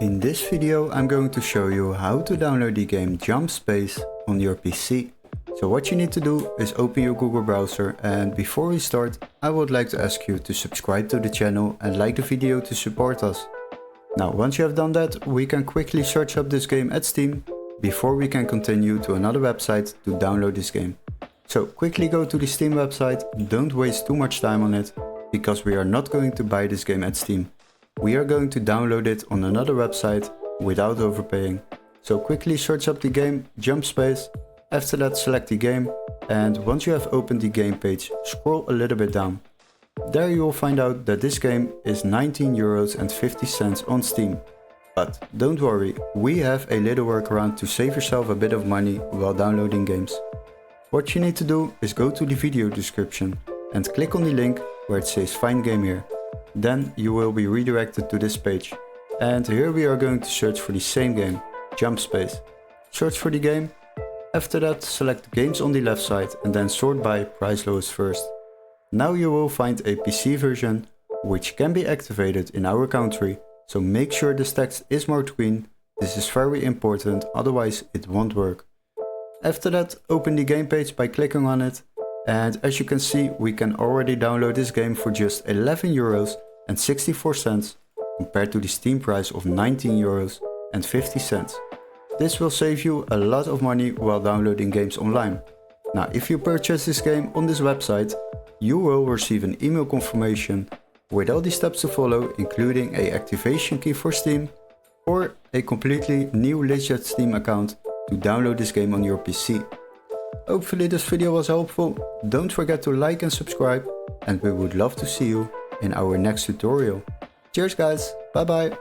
In this video I'm going to show you how to download the game Jump Space on your PC. So what you need to do is open your Google browser, and before we start I would like to ask you to subscribe to the channel and like the video to support us. Now once you have done that, we can quickly search up this game at Steam before we can continue to another website to download this game. So quickly go to the Steam website, don't waste too much time on it, because we are not going to buy this game at Steam. We are going to download it on another website without overpaying. So quickly search up the game Jump Space, after that select the game, and once you have opened the game page, scroll a little bit down. There you will find out that this game is €19.50 on Steam. But don't worry, we have a little workaround to save yourself a bit of money while downloading games. What you need to do is go to the video description and click on the link where it says find game here. Then you will be redirected to this page. And here we are going to search for the same game, Jump Space. Search for the game. After that select games on the left side and then sort by price lowest first. Now you will find a PC version which can be activated in our country, so make sure this text is marked green. This is very important, otherwise it won't work. After that open the game page by clicking on it, and as you can see we can already download this game for just €11.64 compared to the Steam price of €19.50. This will save you a lot of money while downloading games online. Now if you purchase this game on this website, you will receive an email confirmation with all the steps to follow, including a activation key for Steam or a completely new legit Steam account to download this game on your PC. Hopefully this video was helpful. Don't forget to like and subscribe, and we would love to see you in our next tutorial. Cheers guys, bye bye.